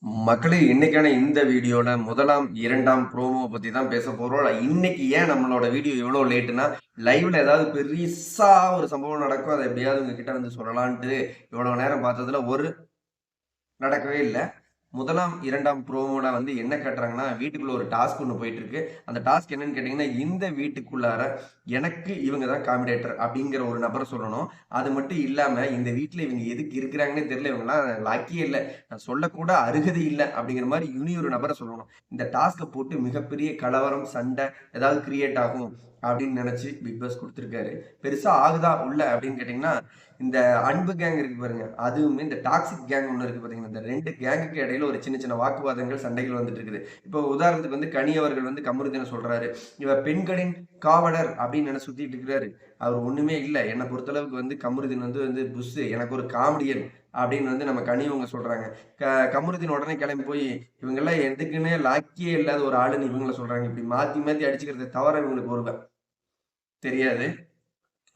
மக்களே இன்னைக்கான இந்த வீடியோல முதலாம் இரண்டாம் ப்ரோமோ பத்தி தான் பேச போறோம். இன்னைக்கு ஏன் நம்மளோட வீடியோ இவ்வளவு லேட்டுனா லைவ்ல ஏதாவது பெருசா ஒரு சம்பவம் நடக்கும், அதை எப்படியாவது உங்ககிட்ட வந்து சொல்லலான்ட்டு இவ்வளவு நேரம் பார்த்ததுல ஒரு நடக்கவே இல்லை. முதலாம் இரண்டாம் ப்ரோமோல வந்து என்ன காட்டுறாங்கன்னா, வீட்டுக்குள்ள ஒரு டாஸ்க் ஒன்று போயிட்டு இருக்கு. அந்த டாஸ்க் என்னன்னு கேட்டீங்கன்னா, இந்த வீட்டுக்குள்ளார எனக்கு இவங்க தான் காமிடேட்டர் அப்படிங்கிற ஒரு நபரை சொல்லணும். அது மட்டும் இல்லாம இந்த வீட்டுல இவங்க எதுக்கு இருக்கிறாங்கன்னே தெரியல, இவங்கலாம் லாக்கியே இல்லை, நான் சொல்லக்கூட அருகதை இல்லை அப்படிங்கிற மாதிரி இனி ஒரு நபரை சொல்லணும். இந்த டாஸ்கை போட்டு மிகப்பெரிய கலவரம் சண்டை ஏதாவது கிரியேட் ஆகும் அப்படின்னு நினைச்சு பிக் பாஸ் கொடுத்துருக்காரு. பெருசா ஆகுதா உள்ள அப்படின்னு கேட்டீங்கன்னா, இந்த அன்பு கேங் இருக்கு பாருங்க, அதுவுமே இந்த டாக்ஸிக் கேங் ஒன்று இருக்கு பாத்தீங்கன்னா, இந்த ரெண்டு கேங்குக்கு இடையில ஒரு சின்ன சின்ன வாக்குவாதங்கள் சண்டைகள் வந்துட்டு இருக்குது. இப்போ உதாரணத்துக்கு வந்து கனி அவர்கள் வந்து கமருதீனை சொல்றாரு, இவ பெண்களின் காவலர் அப்படின்னு என்ன சுத்திட்டு இருக்கிறாரு. அவர் ஒண்ணுமே இல்லை, என்னை பொறுத்தளவுக்கு வந்து கமருதீன் வந்து வந்து புஷ், எனக்கு ஒரு காமெடியன் அப்படின்னு வந்து நம்ம கனியவங்க சொல்றாங்க. கமருதீன் உடனே கிளம்பி போய் இவங்கெல்லாம் எதுக்குன்னே லாக்கியே இல்லாத ஒரு ஆளுன்னு இவங்கள சொல்றாங்க. இப்படி மாத்தி மாத்தி அடிச்சுக்கிறது தவிர இவங்களுக்கு ஒரு தெரியாது.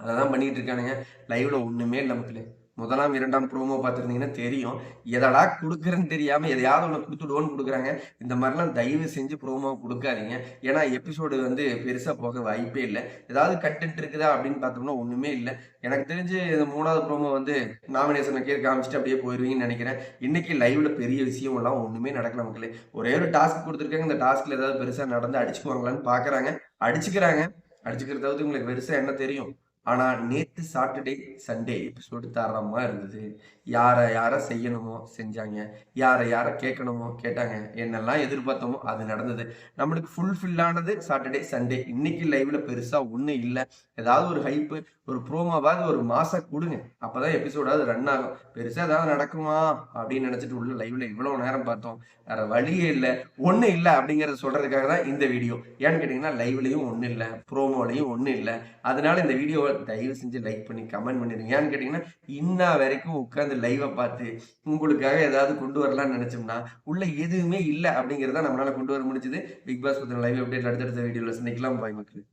அததான் பண்ணிட்டு இருக்கானுங்க. லைவ்ல ஒண்ணுமே இல்ல மக்களே. முதலாம் இரண்டாம் ப்ரோமோ பார்த்திருந்தீங்கன்னா தெரியும். எதடா குடுக்குறேன்னு தெரியாம எதையாவது ஒண்ணு குடுத்துடுவோன்னு குடுக்குறாங்க. இந்த மாரிலாம் தயவு செஞ்சு ப்ரோமோ குடுக்காதீங்க. ஏன்னா எபிசோடு வந்து பெருசா போக வாய்ப்பே இல்ல. ஏதாவது கன்டென்ட் இருக்குதா அப்படின்னு பார்த்தோம்னா ஒண்ணுமே இல்ல. எனக்கு தெரிஞ்சு இந்த 3வது ப்ரோமோ வந்து நாமினேஷன கீழ காமிச்சுட்டு அப்படியே போயிருவீங்கன்னு நெனைக்கிறேன். இன்னைக்கு லைவ்ல பெரிய விஷயம்லாம் ஒண்ணுமே நடக்கல மக்களே. ஒரே ஒரு டாஸ்க் குடுத்துருக்காங்க. இந்த டாஸ்க்ல ஏதாவது பெருசா நடந்து அடிச்சுக்குவாங்களான்னு பார்க்குறாங்க. அடிச்சுக்கிறாங்க. அடிச்சுக்கிறதாவது உங்களுக்கு பெருசா என்ன தெரியும்? ஆனா நேத்து சாட்டர்டே, சண்டே எபிசோடு தரமா இருந்தது. யார யார செய்யணுமோ செஞ்சாங்க. யார யார கேட்கணுமோ கேட்டாங்க. என்னெல்லாம் எதிர்பார்த்தோமோ அது நடந்தது. நம்மளுக்கு ஃபுல்ஃபில் ஆனது சாட்டர்டே, சண்டே. இன்னைக்கு லைவ்ல பெருசா ஒண்ணும் இல்ல. ஏதாவது ஒரு ஹைப்பு, ஒரு ப்ரோமோவாவது ஒரு மாஸா குடுங்க. அப்பதான் எபிசோடாவது ரன் ஆகும். பெருசா ஏதாவது நடக்குமா அப்படின்னு நினைச்சிட்டு உள்ள லைவ்ல இவ்வளவு நேரம் பார்த்தோம். வேற வழியே இல்ல. ஒண்ணும் இல்ல அப்படிங்கறத சொல்றதுக்காக தான் இந்த வீடியோ. ஏன்னு கேட்டீங்கன்னா லைவ்லயும் ஒண்ணும் இல்ல, ப்ரோமோலயும் ஒண்ணும் இல்ல. அதனால இந்த வீடியோவ தயவு செஞ்சு லைக் பண்ணி கமெண்ட் பண்ணிடுங்க. ஏன்னு கேட்டீங்கன்னா, இன்ன வரைக்கும் உட்கார்ந்து லைவ பார்த்து உங்களுக்காக ஏதாவது கொண்டு வரலாம்னு நினைச்சோம்னா, உள்ள எதுவுமே இல்ல அப்படிங்கிறத நம்மளால கொண்டு வர முடிஞ்சது. பிக் பாஸ் பத்தின லைவ் அப்டேட் அடுத்தடுத்த வீடியோல சந்திக்கலாம். பாய் மக்களே.